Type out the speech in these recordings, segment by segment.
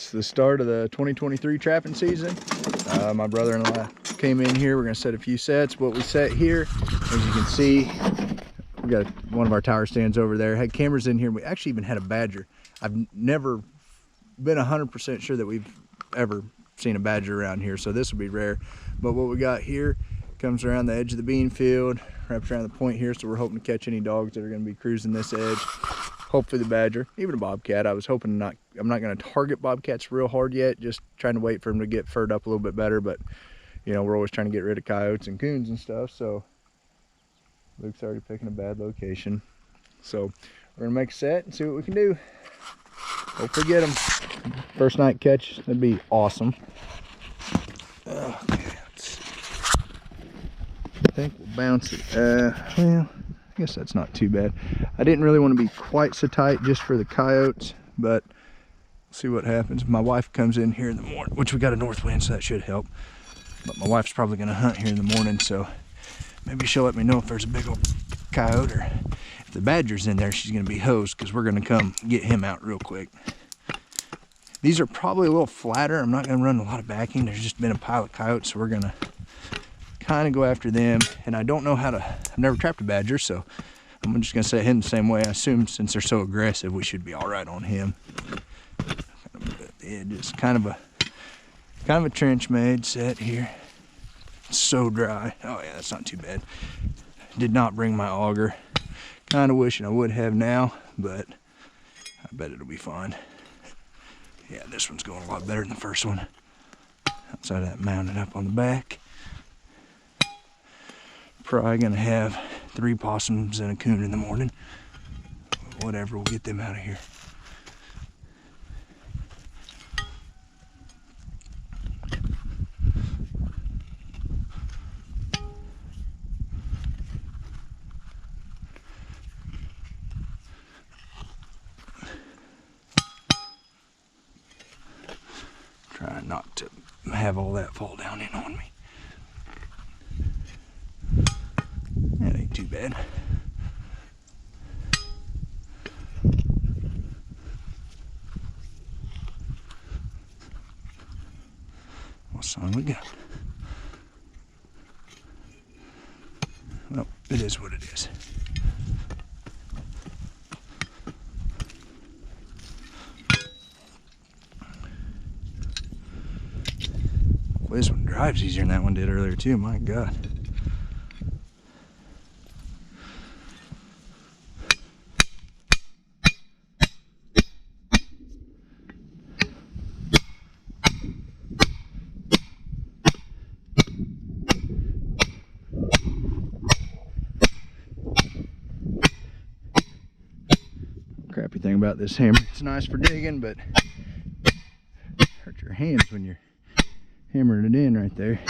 It's the start of the 2023 trapping season. My brother-in-law came in here. We're gonna set a few sets. What we set here, as you can see, we got one of our tower stands over there. Had cameras in here. We actually even had a badger. I've never been 100% sure that we've ever seen a badger around here, so this would be rare. But what we got here comes around the edge of the bean field, wraps around the point here, so we're hoping to catch any dogs that are going to be cruising this edge. Hopefully the badger, even a bobcat. I was hoping I'm not going to target bobcats real hard yet, just trying to wait for them to get furred up a little bit better. But you know, we're always trying to get rid of coyotes and coons and stuff, so Luke's already picking a bad location. So we're gonna make a set and see what we can do. Hopefully get them. First night catch, that'd be awesome. Okay, let's see. I think we'll bounce it. Well, I guess that's not too bad. I didn't really want to be quite so tight just for the coyotes, but we'll see what happens. My wife comes in here in the morning, which we got a north wind, so that should help. But my wife's probably gonna hunt here in the morning, so maybe she'll let me know if there's a big old coyote, or if the badger's in there, she's gonna be hosed, because we're gonna come get him out real quick. These are probably a little flatter. I'm not gonna run a lot of backing. There's just been a pile of coyotes, so we're gonna kind of go after them. And I don't know how to, I've never trapped a badger, so I'm just gonna set him the same way. I assume since they're so aggressive, we should be all right on him. It's kind of a trench made set here. It's so dry. Oh yeah, that's not too bad. Did not bring my auger. Kind of wishing I would have now, but I bet it'll be fine. Yeah, this one's going a lot better than the first one. Outside of that mounted up on the back. Probably gonna have 3 possums and a coon in the morning. Whatever, we'll get them out of here. Trying not to have all that fall down in on me. That ain't too bad. What song we got? Well, it is what it is. Well, this one drives easier than that one did earlier too, my God. Crappy thing about this hammer, it's nice for digging, but hurt your hands when you're hammering it in right there.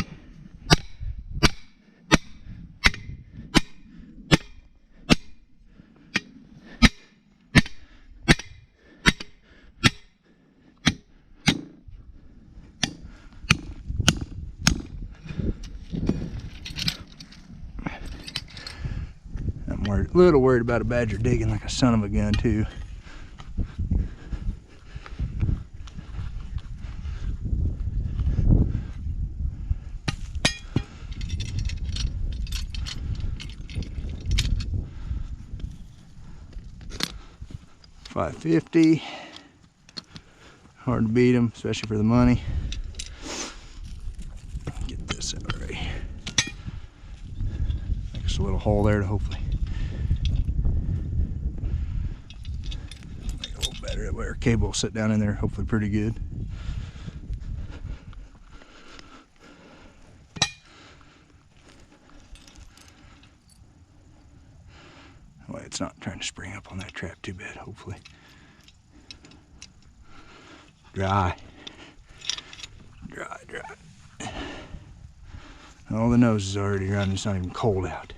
I'm a little worried about a badger digging like a son of a gun too. $5.50. Hard to beat them, especially for the money. Get this out right here. Makes a little hole there to hopefully make it a little better. That way our cable will sit down in there, hopefully pretty good. Well, it's not trying to spring up on that trap too bad, hopefully. Dry. Dry, dry. All the nose is already running, it's not even cold out.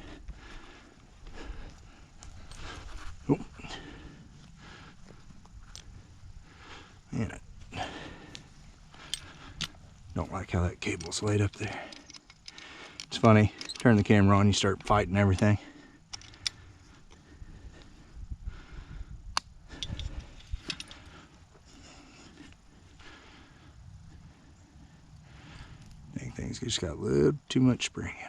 Oh. Man, I don't like how that cable's laid up there. It's funny, turn the camera on, you start fighting everything. They just got a little too much spring in them.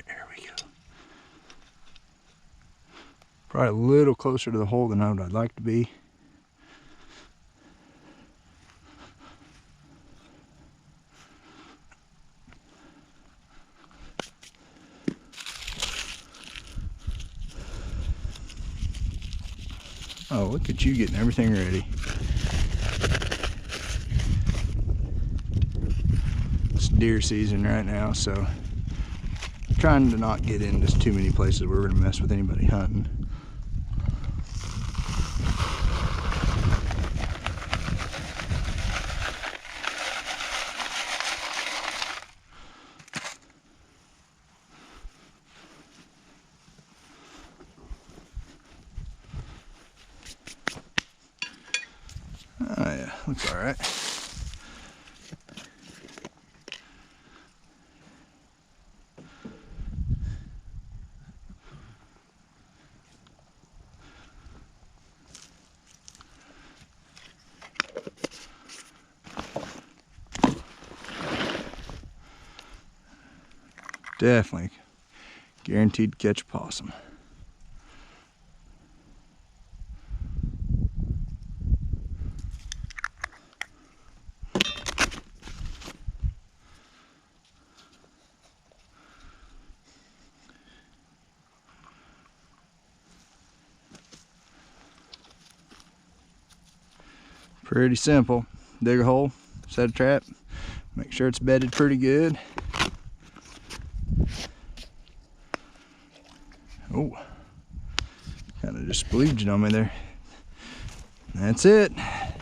There we go. Probably a little closer to the hole than I'd like to be. Oh, look at you getting everything ready. It's deer season right now, so I'm trying to not get into too many places where we're gonna mess with anybody hunting. Oh yeah, looks all right. Definitely guaranteed to catch a possum. Pretty simple. Dig a hole, set a trap, make sure it's bedded pretty good. Oh, kind of just splooged on me there. That's it. Gonna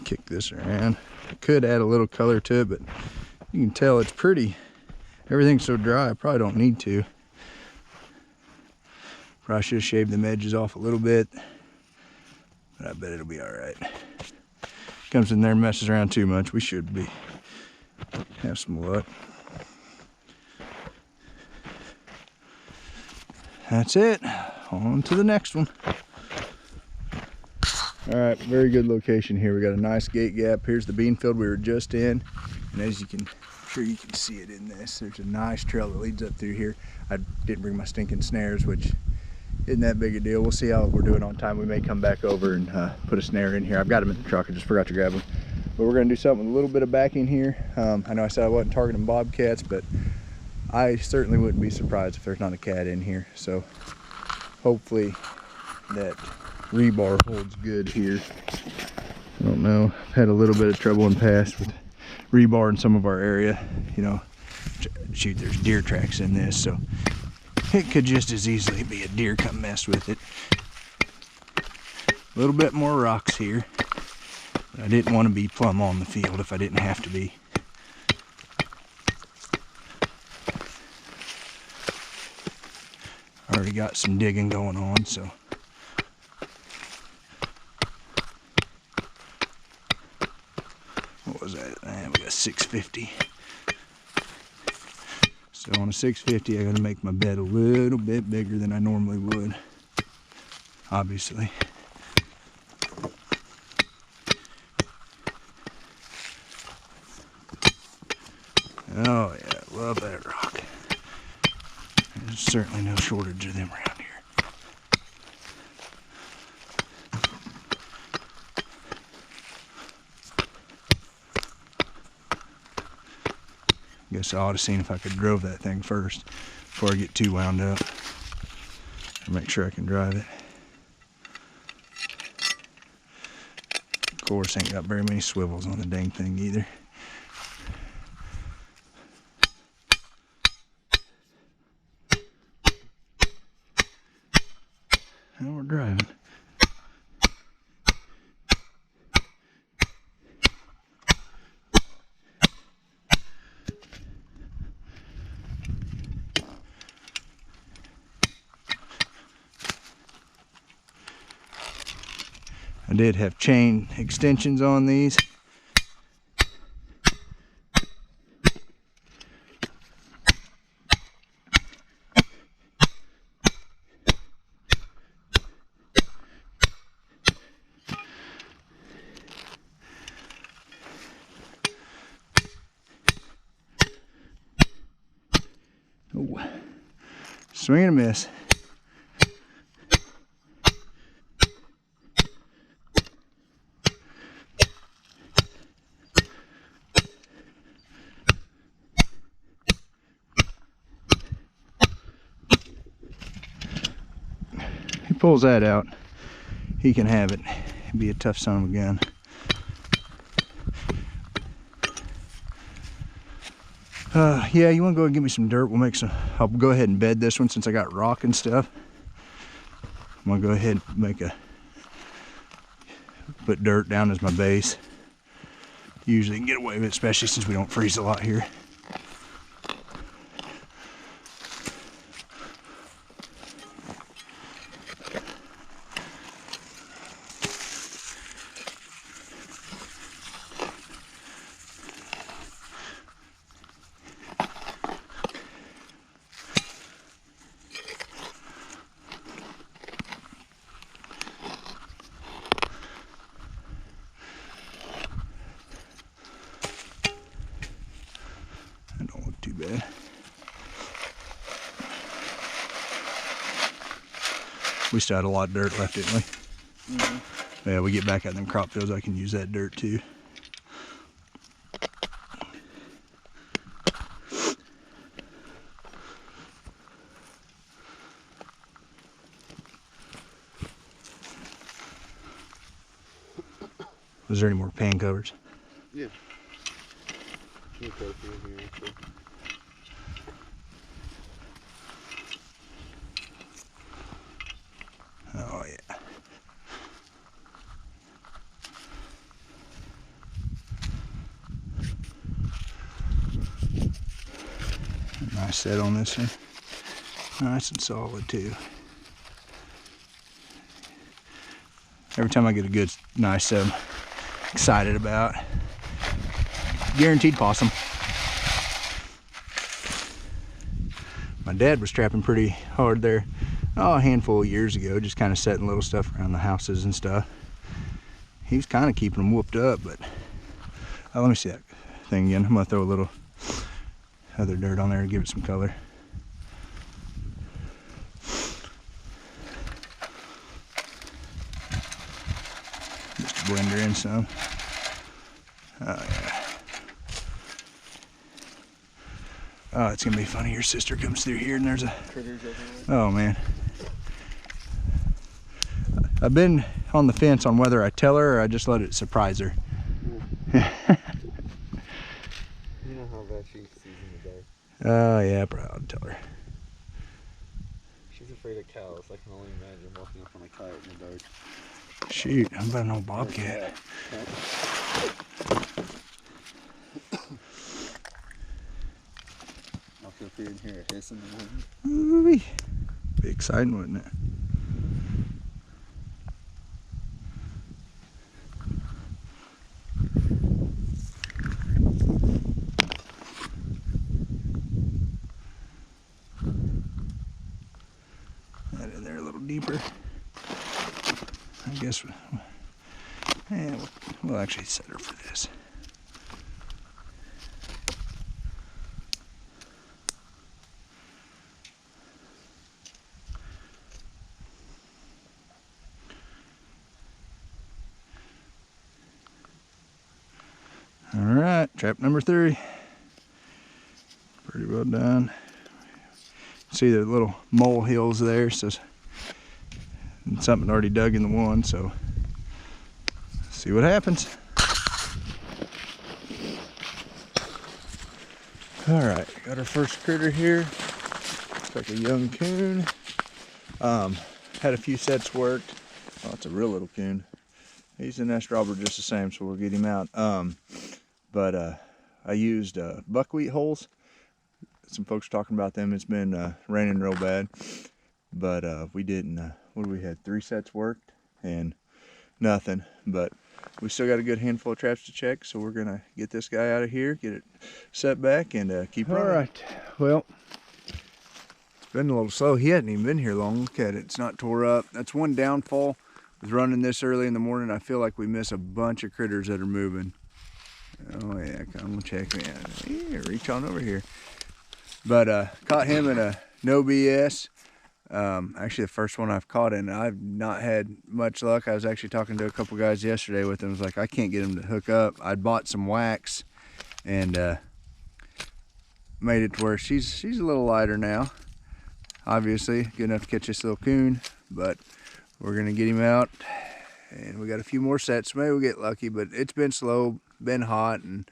kick this around. I could add a little color to it, but you can tell it's pretty. Everything's so dry, I probably don't need to. Probably should have shaved the edges off a little bit, but I bet it'll be all right. Comes in there and messes around too much, we should have some luck. That's it. On to the next one. All right, very good location here. We got a nice gate gap. Here's the bean field we were just in, and as you can, I'm sure you can see it in this. There's a nice trail that leads up through here. I didn't bring my stinking snares, which isn't that big a deal. We'll see how we're doing on time. We may come back over and put a snare in here. I've got them in the truck. I just forgot to grab them. But we're gonna do something with a little bit of backing here. I know I said I wasn't targeting bobcats, but I certainly wouldn't be surprised if there's not a cat in here. So hopefully that rebar holds good here. I don't know. I've had a little bit of trouble in the past with rebar in some of our area. You know, shoot, there's deer tracks in this, so it could just as easily be a deer come mess with it. A little bit more rocks here. But I didn't want to be plumb on the field if I didn't have to be. Already got some digging going on, so what was that? We got 650. So on a 650, I got to make my bed a little bit bigger than I normally would, obviously. Oh yeah, love that rock. There's certainly no shortage of them around here. Guess I ought to seen if I could drove that thing first before I get too wound up. Or make sure I can drive it. Of course, ain't got very many swivels on the dang thing either. Now we're driving. I did have chain extensions on these, Oh, swing and a miss. He pulls that out, he can have it. It'd be a tough son of a gun. Yeah, you want to go and give me some dirt? We'll make some. I'll go ahead and bed this one since I got rock and stuff. I'm gonna go ahead and put dirt down as my base. Usually can get away with it, especially since we don't freeze a lot here. Too bad. We still had a lot of dirt left, didn't we? Mm-hmm. Yeah, we get back out in them crop fields, I can use that dirt too. Was there any more pan covers? Yeah. Oh yeah. Nice set on this one. Nice and solid too. Every time I get a good, nice set, I'm excited about. Guaranteed possum. My dad was trapping pretty hard there, a handful of years ago, just kind of setting little stuff around the houses and stuff. He was kind of keeping them whooped up, but let me see that thing again. I'm gonna throw a little other dirt on there to give it some color. Just to blend her in some. Oh yeah. Oh, it's gonna be funny. Your sister comes through here and there's a critters everywhere. Oh man. I've been on the fence on whether I tell her or I just let it surprise her. Yeah. You know how bad she sees in the dark. Oh yeah, probably I'll tell her. She's afraid of cows. I can only imagine walking up on a coyote in the dark. Shoot, I'm about an old bobcat. I'll feel free in here a hiss in the morning. Ooh-wee. Be exciting, wouldn't it? That in there a little deeper. I guess we'll actually set her for this. All right, trap number 3. Pretty well done. See the little mole hills there, so something already dug in the one, so see what happens. All right, got our first critter here. Looks like a young coon. Had a few sets worked. Oh, it's a real little coon. He's a nest robber just the same, so we'll get him out. But I used buckwheat holes. Some folks talking about them. It's been raining real bad, but we didn't. What we had 3 sets worked and nothing. But we still got a good handful of traps to check, so we're gonna get this guy out of here, get it set back, and keep running. All right. Well, it's been a little slow. He hadn't even been here long. Look at it. It's not tore up. That's one downfall with running this early in the morning. I feel like we miss a bunch of critters that are moving. Oh yeah, come on, check me out. Here, reach on over here. But caught him in a no BS. Actually the first one I've caught in. I've not had much luck. I was actually talking to a couple guys yesterday with them. I was like, I can't get him to hook up. I'd bought some wax and made it to where she's a little lighter now. Obviously good enough to catch this little coon, but we're gonna get him out, and we got a few more sets. Maybe we'll get lucky, but it's been slow, been hot, and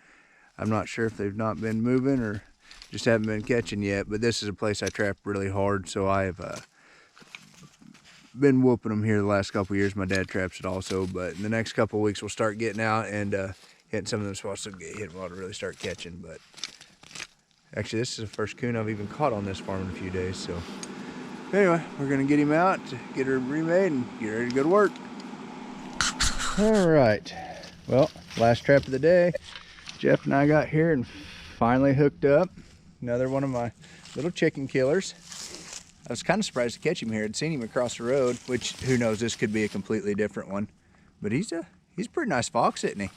I'm not sure if they've not been moving or just haven't been catching yet. But this is a place I trap really hard, so I have been whooping them here the last couple years. My dad traps it also, but in the next couple weeks we'll start getting out and hitting some of them spots to get hit while to really start catching. But actually this is the first coon I've even caught on this farm in a few days. So anyway, we're gonna get him out, get her remade, and get ready to go to work. All right, well, last trap of the day. Jeff and I got here and finally hooked up another one of my little chicken killers. I was kind of surprised to catch him here. I'd seen him across the road, which who knows, this could be a completely different one. But he's a pretty nice fox, isn't he?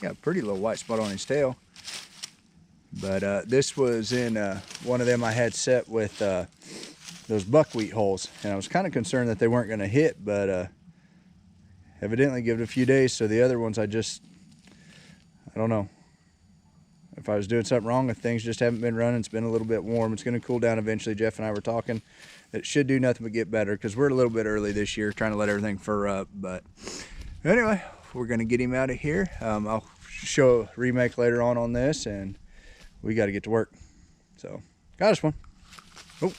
Got a pretty little white spot on his tail. But this was in one of them I had set with those buckwheat holes, and I was kind of concerned that they weren't going to hit, but evidently give it a few days. So the other ones I don't know if I was doing something wrong, if things just haven't been running. It's been a little bit warm. It's going to cool down eventually. Jeff and I were talking that it should do nothing but get better, because we're a little bit early this year trying to let everything fur up. But anyway, we're going to get him out of here. I'll show a remake later on this, and we got to get to work. So got us one. Oh.